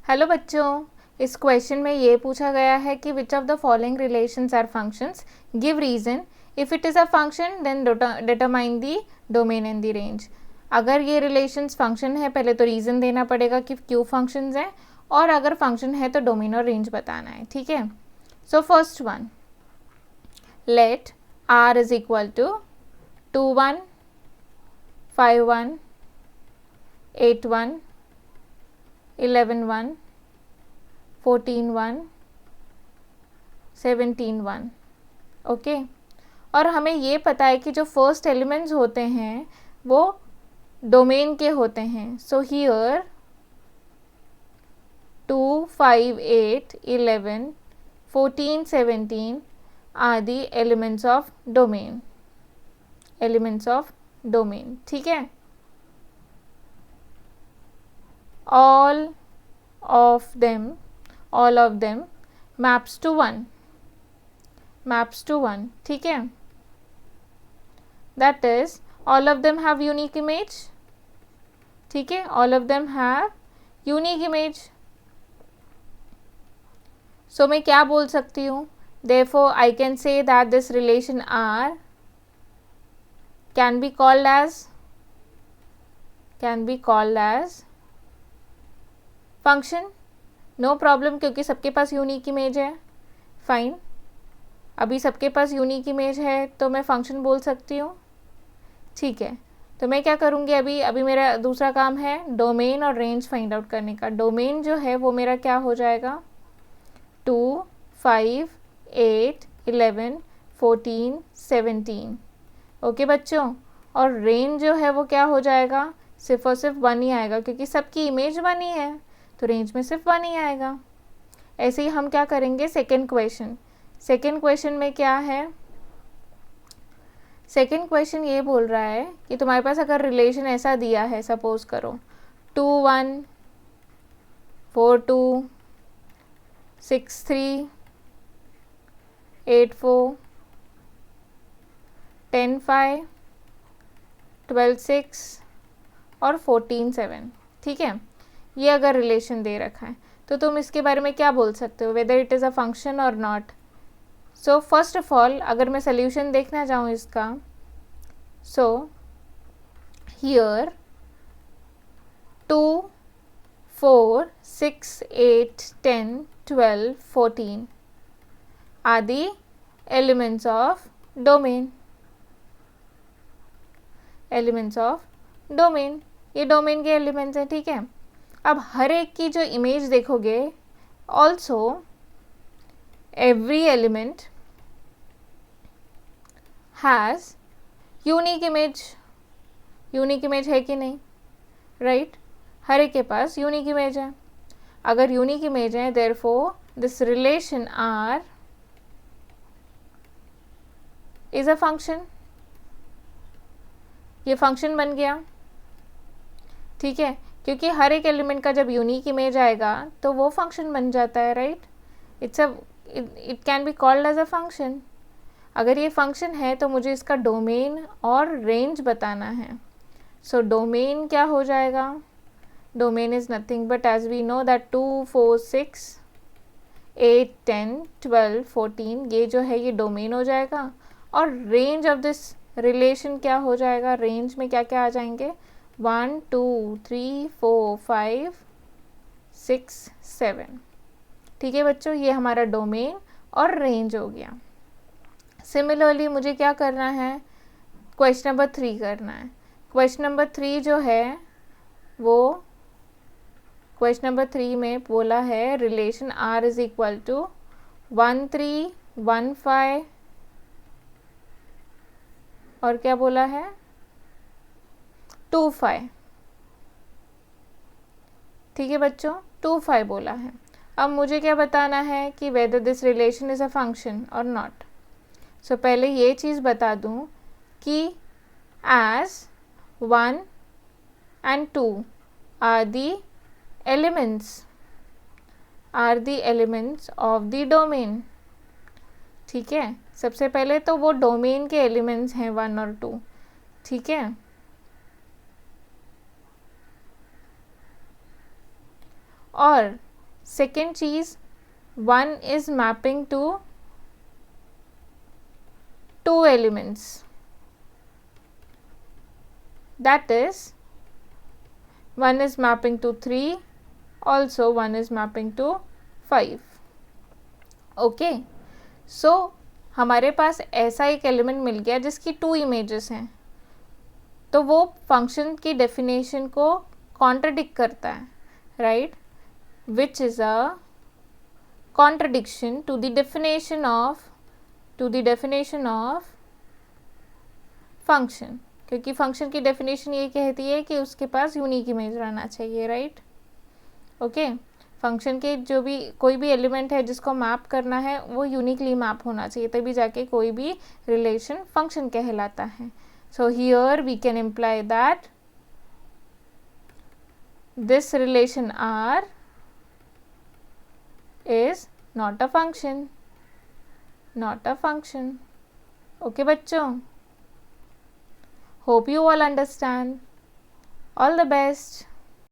Hello बच्चों, इस question में ये पूछा गया है कि which of the following relations are functions, give reason, if it is a function then determine the domain and the range. अगर ये रिलेशंस फंक्शन है पहले तो रीज़न देना पड़ेगा कि क्यों फंक्शंस हैं, और अगर फंक्शन है तो डोमेन और रेंज बताना है। ठीक है, so first one, let R is equal to 2 1 5 1 8 1 11 1 14 1 17 1। Okay, और हमें ये पता है कि जो फर्स्ट एलिमेंट्स होते हैं वो डोमेन के होते हैं। So here 2 5 8 11 14 17 are the elements of domain, elements of domain. ठीक है, all of them maps to 1, ठीक है, that is all of them have unique image। ठीक है, all of them have unique image। so मैं क्या बोल सकती हूँ, therefore I can say that this relation R can be called as function. No problem, क्योंकि सबके पास यूनिक इमेज है। फाइन, अभी सबके पास यूनिक इमेज है तो मैं फंक्शन बोल सकती हूँ। ठीक है, तो मैं क्या करूँगी, अभी मेरा दूसरा काम है डोमेन और रेंज फाइंड आउट करने का। डोमेन जो है वो मेरा क्या हो जाएगा, 2 5 8 11 14 17। ओके बच्चों, और रेंज जो है वो क्या हो जाएगा, सिर्फ और सिर्फ 1 ही आएगा, क्योंकि सबकी इमेज 1 ही है तो रेंज में सिर्फ 1 ही आएगा। ऐसे ही हम क्या करेंगे, सेकेंड क्वेश्चन में क्या है, सेकेंड क्वेश्चन ये बोल रहा है कि तुम्हारे पास अगर रिलेशन ऐसा दिया है, सपोज करो 2 1 4 2 6 3 8 4 10 5 12 6 और 14 7। ठीक है, ये अगर रिलेशन दे रखा है तो तुम इसके बारे में क्या बोल सकते हो, whether it is a function और not. So first of all अगर मैं सोल्यूशन देखना चाहूँ इसका, so here 2 4 6 8 10 12 14 are the elements of domain, elements of domain, ये डोमेन के एलिमेंट्स हैं। ठीक है, अब हर एक की जो इमेज देखोगे, also every element has unique image. Unique image है कि नहीं, राइट हर एक के पास यूनिक इमेज है। अगर यूनिक इमेज है, therefore this relation R is a function, ये फंक्शन बन गया। ठीक है, क्योंकि हर एक एलिमेंट का जब यूनिक इमेज आएगा तो वो फंक्शन बन जाता है, right. It can be called as a function. अगर ये फंक्शन है तो मुझे इसका डोमेन और रेंज बताना है। सो डोमेन क्या हो जाएगा, domain is nothing but as we know that 2 4 6 8 10 12 14 ये जो है ये डोमेन हो जाएगा। और रेंज ऑफ दिस रिलेशन क्या हो जाएगा, रेंज में क्या क्या आ जाएंगे, 1 2 3 4 5 6 7। ठीक है बच्चों, ये हमारा डोमेन और रेंज हो गया। सिमिलरली मुझे क्या करना है, क्वेश्चन नंबर 3 करना है। क्वेश्चन नंबर 3 जो है वो क्वेश्चन नंबर 3 में बोला है relation R is equal to 1 3 1 5 और क्या बोला है 2 5। ठीक है बच्चों, 2 5 बोला है। अब मुझे क्या बताना है कि whether this relation is a function और नॉट। सो पहले ये चीज़ बता दूँ कि as 1 and 2 are the elements of the domain। ठीक है, सबसे पहले तो वो डोमेन के एलिमेंट्स हैं 1 और 2। ठीक है, और second cheese, 1 is mapping to 2 elements, that is 1 is mapping to 3, also 1 is mapping to 5. Okay, सो हमारे पास ऐसा एक एलिमेंट मिल गया जिसकी 2 इमेजेस हैं, तो वो फंक्शन की डेफिनेशन को कॉन्ट्रडिक्ट करता है, right, which is a contradiction to the definition of function, क्योंकि फंक्शन की डेफिनेशन ये कहती है कि उसके पास यूनिक इमेज रहना चाहिए, राइट. ओके, फंक्शन के जो भी कोई भी एलिमेंट है जिसको मैप करना है वो यूनिकली मैप होना चाहिए, तभी जाके कोई भी रिलेशन फंक्शन कहलाता है. So here we can imply that this relation R is not a function. Okay बच्चों, hope you all understand. All the best.